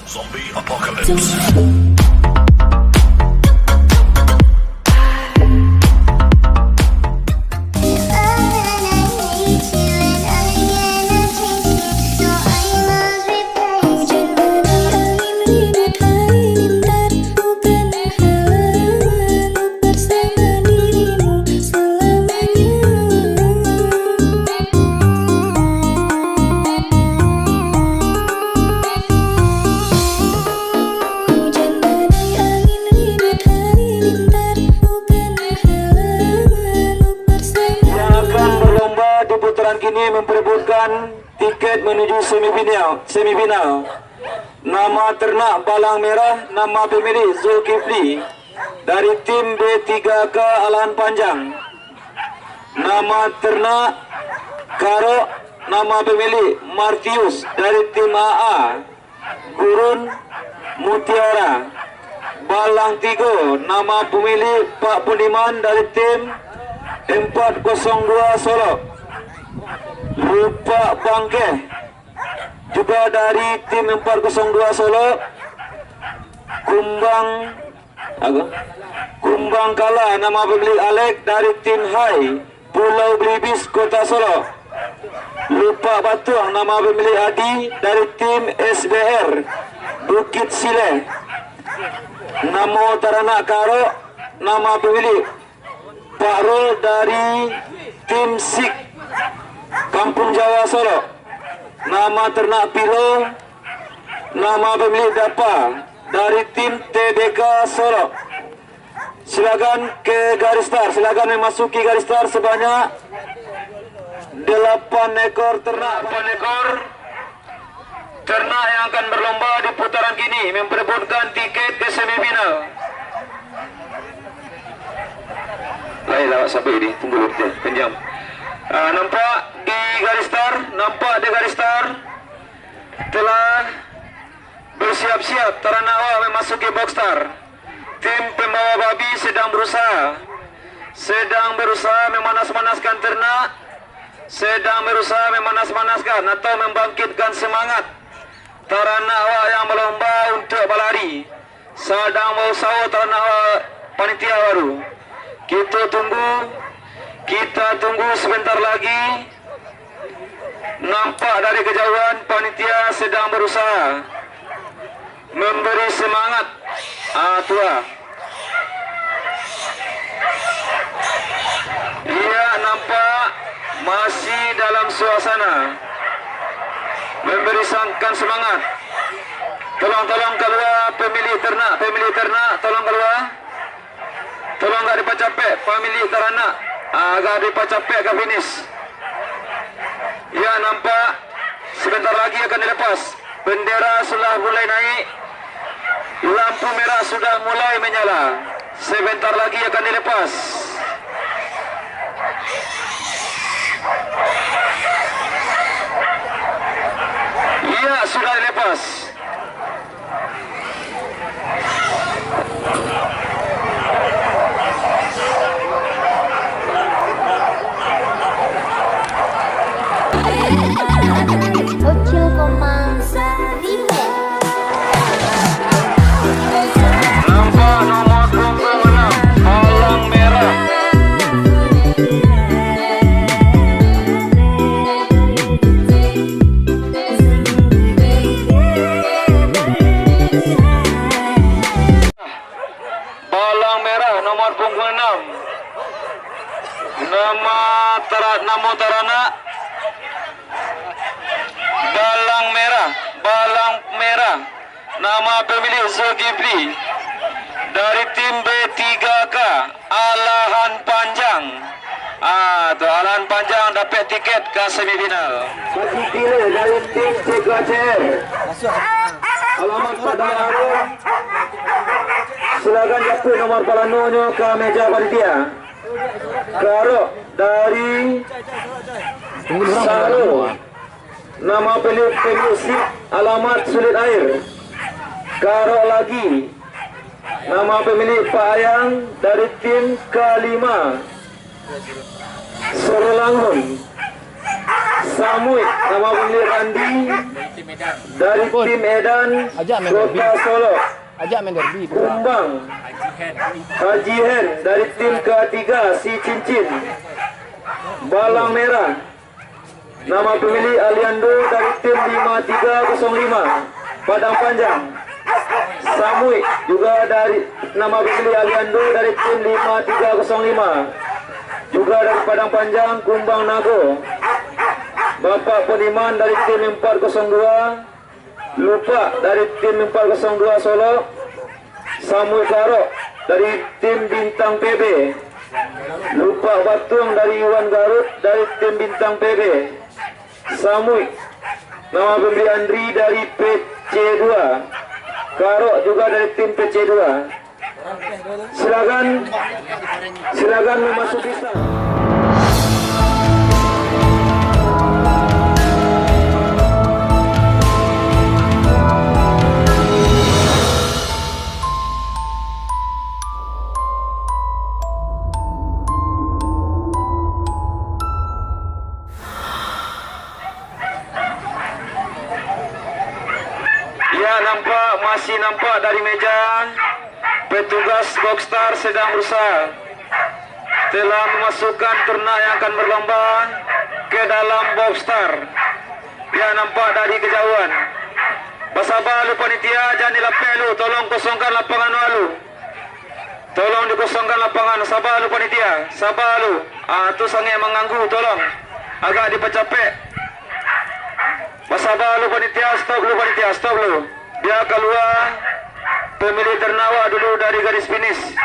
Zombie Apocalypse. Kini memperebutkan tiket menuju semifinal. Nama ternak Balang Merah, nama pemilik Zulkifli dari tim B3K Alahan Panjang. Nama ternak Karo, nama pemilik Martius dari tim AA Gurun Mutiara. Balang Tigo, nama pemilik Pak Budiman dari tim 402 Solo. Rupa Bangke juga dari tim 402 Solo. Kumbang Kala, nama pemilik Alek dari tim Hai Pulau Belibis Kota Solo. Lupa Batuang, nama pemilik Adi dari tim SBR Bukit Sile. Namo Taranak Karo, nama pemilik Pak Rol dari tim SIK Kampung Jawa Solo. Nama ternak Pilo, nama pemilik Dapa dari tim TBK Solo. Silakan ke garis start, silakan memasuki garis start sebanyak 8 ekor ternak. 8 ekor ternak yang akan berlomba di putaran kini memperebutkan tiket ke semifinal. Lain lawak sampai ini, tunggu dulu, penjam. Nampak di garis start telah bersiap-siap ternak awak memasuki box start. Tim pembawa babi sedang berusaha memanas-manaskan ternak, sedang berusaha memanas-manaskan atau membangkitkan semangat ternak awak yang berlomba untuk berlari. Sedang mau sahur ternak awak panitia baru. Kita tunggu sebentar lagi. Nampak dari kejauhan panitia sedang berusaha memberi semangat. Tua. Ia nampak masih dalam suasana memberikan semangat. Tolong keluar pemilik ternak, tolong keluar. Tolong tak dipacapek pemilik ternak agar dipacapek ke finish. Ya, nampak sebentar lagi akan dilepas. Bendera sudah mulai naik, lampu merah sudah mulai menyala. Sebentar lagi akan dilepas. Ya, sudah dilepas. Bocil Komang Sarimo. Nampak nomor punggung 6 Balang Merah. Balang Merah nomor punggung 6. Nama ternak Balang Merah, nama pemilik Zulkifli dari tim B3K Alahan Panjang. Alahan Panjang dapat tiket ke semifinal. Masih pilih dari tim CKCR. Alamat pada Harun. Silakan jatuh nomor palanunya ke meja panitia. Karo dari Salo. Nama pemilik SIK alamat Sulit Air. Karo lagi. Nama pemilik Pak Ayang dari tim K5 Sorolangun. Samuit, nama pemilik Randi dari tim Edan Ajak main Kota derby. Solo. Ajak main derby. Kumbang Haji Hen dari tim ketiga Si Cincin. Balang Merah, nama pemilih Aliando dari tim 5305 Padang Panjang. Samui juga dari nama pemilih Aliando dari tim 5305 juga dari Padang Panjang. Kumbang Nago, Bapak Peniman dari tim 402, Lupa dari tim 402 Solo. Samui Karo dari tim Bintang PB. Lupa Batung dari Iwan Garut dari tim Bintang PB. Samui, nama pemilih Andri dari PC2. Karo juga dari tim PC2. Silakan memasuki start. Ya, masih nampak dari meja petugas Boxstar sedang berusaha telah memasukkan ternak yang akan berlomba ke dalam Boxstar. Ya, nampak dari kejauhan. Bersabar lu panitia, jangan dilapek lu, tolong kosongkan lapangan lu. Tolong dikosongkan lapangan, sabar lu panitia, sabar lu. Tu sangat mengganggu, tolong agak dipecapek. Bersabar lu panitia, stop lu panitia, stop lu. Dia keluar pemilih ternawa dulu dari garis finish.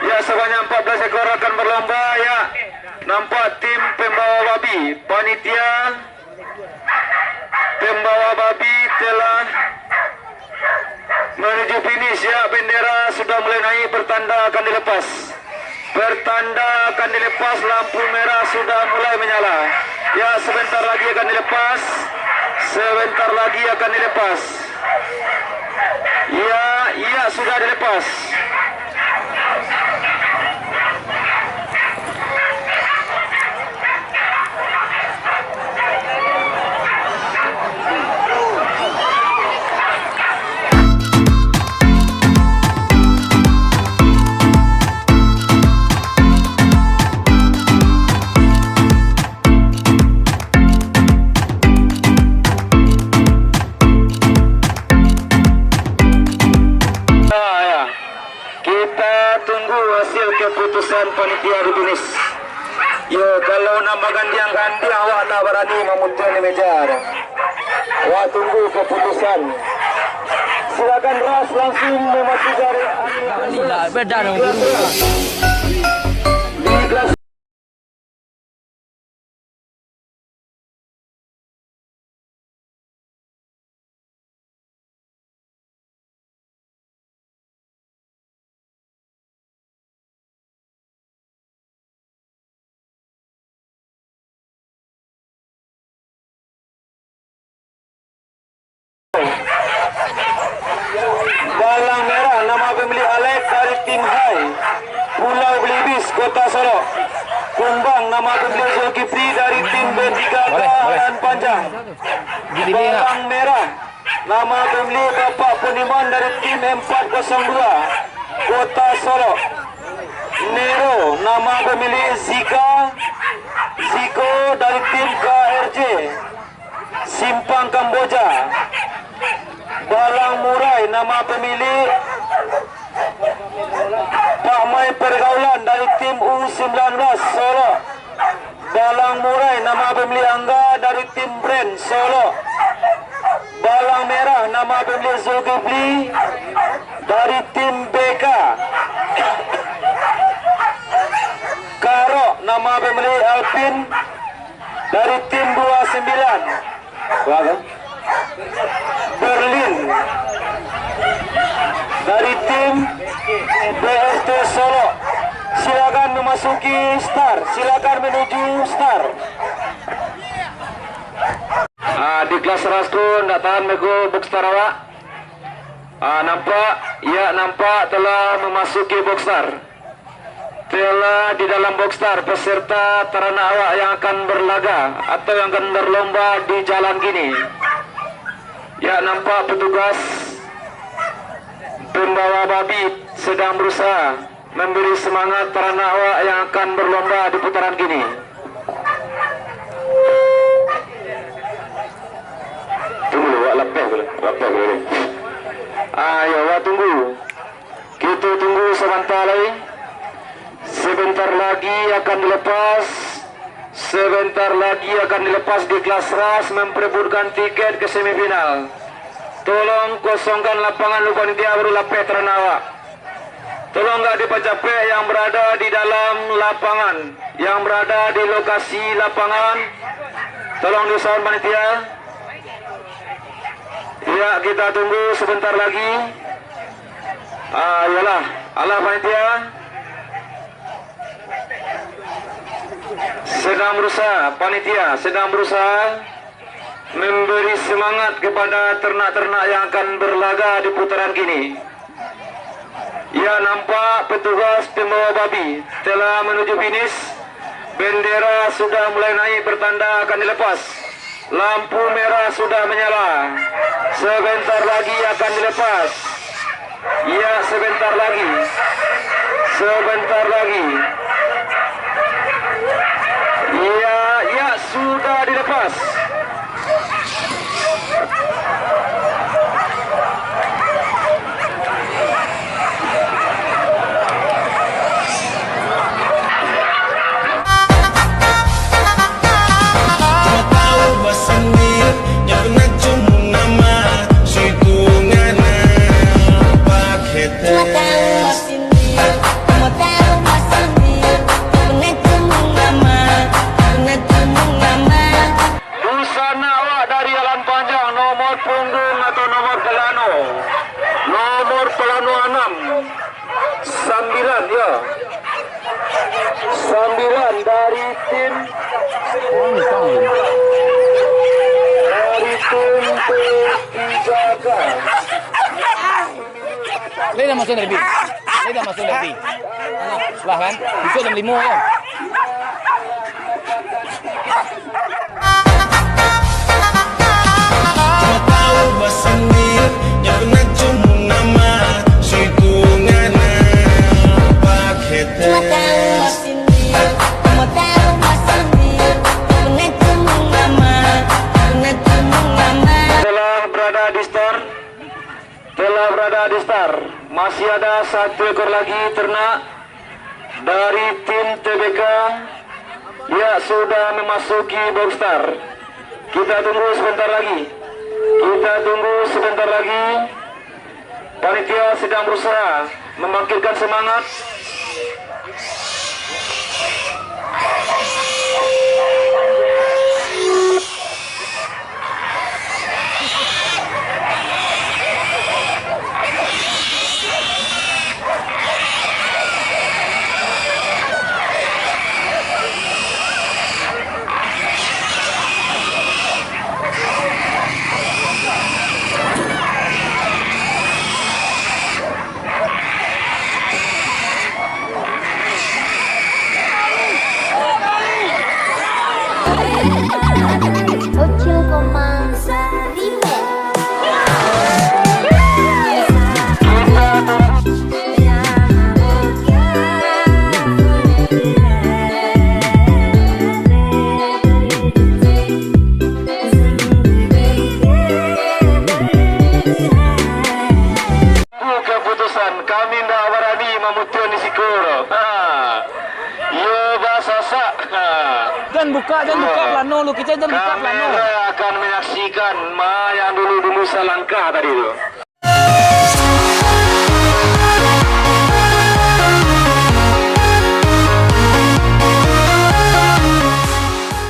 Ya, sebanyak 14 ekor akan berlomba. Ya, nampak tim pembawa babi, panitia pembawa babi telah menuju finish. Ya, bendera sudah mulai naik, bertanda akan dilepas. Bertanda akan dilepas, lampu merah sudah mulai menyala. Ya, sebentar lagi akan dilepas. Sebentar lagi akan dilepas. Ya, sudah dilepas. Keputusan panitia di finish. Yo, kalau nama gandiang awak tak berani memutar di meja. Awak tunggu keputusan. Silakan ras langsung memasuki area. Beda dong guru. Di kelas Balang Merah, nama pemilih Alex dari tim Hai Pulau Belibis, Kota Solo. Kumbang, nama pemilih Zulkifli dari tim B3K dan Panjang. Balang Merah, nama pemilih Bapak Peniman dari tim 402 Kota Solo. Nero, nama pemilih Ziko dari tim KRJ Simpang Kamboja. Balang Murai, nama pemilih Pak Mai Pergaulan dari tim U19 Solo. Balang Murai, nama pemilih Angga dari tim Brand Solo. Balang Merah, nama pemilih Zulkifli dari tim BK. Karo, nama pemilih Alpin dari tim 29. Berlin dari tim BST Solo. Silakan memasuki start, silakan menuju start. Di kelas rasku ndak tahan mego Boxstar awak. Nampak Ya, nampak telah memasuki boxstar. Telah di dalam boxstar peserta ternak awak yang akan berlaga atau yang akan berlomba di jalan gini. Ya, nampak petugas pembawa babi sedang berusaha memberi semangat ternak awak yang akan berlomba di putaran gini. Tunggu, awak lepeh boleh. Ayo, awak tunggu. Kita tunggu sebentar lagi. Sebentar lagi akan dilepas. Sebentar lagi akan dilepas di kelas ras memperebutkan tiket ke semifinal. Tolong kosongkan lapangan lu panitia baru lapeh ternak awak. Tolong enggak dipecapek yang berada di dalam lapangan, yang berada di lokasi lapangan. Tolong diusahakan panitia. Ya, kita tunggu sebentar lagi. Yalah, alah panitia. Panitia sedang berusaha memberi semangat kepada ternak-ternak yang akan berlaga di putaran kini. Ya, nampak petugas pembawa babi telah menuju finish. Bendera sudah mulai naik bertanda akan dilepas. Lampu merah sudah menyala. Sebentar lagi akan dilepas. Ya, sebentar lagi. Sebentar lagi. Ya, sudah dilepas. Busana awak dari jalan panjang, nomor punggung atau nomor pelano. Nomor pelano 6 9 ya. 9 dari tim P3K. Dia dah masuk lebih. Lah kan? Besok jam 5 kan? Telah berada di start. Masih ada satu ekor lagi ternak dari tim TBK. Ya, sudah memasuki box start. Kita tunggu sebentar lagi. Panitia sedang berusaha membangkitkan semangat. Kami tidak berani memutuskan di sikoro. Yo bahasa sak. Dan buka plano lu, kita dan buka plano. Kamera akan menyaksikan yang dulu selangkah tadi itu.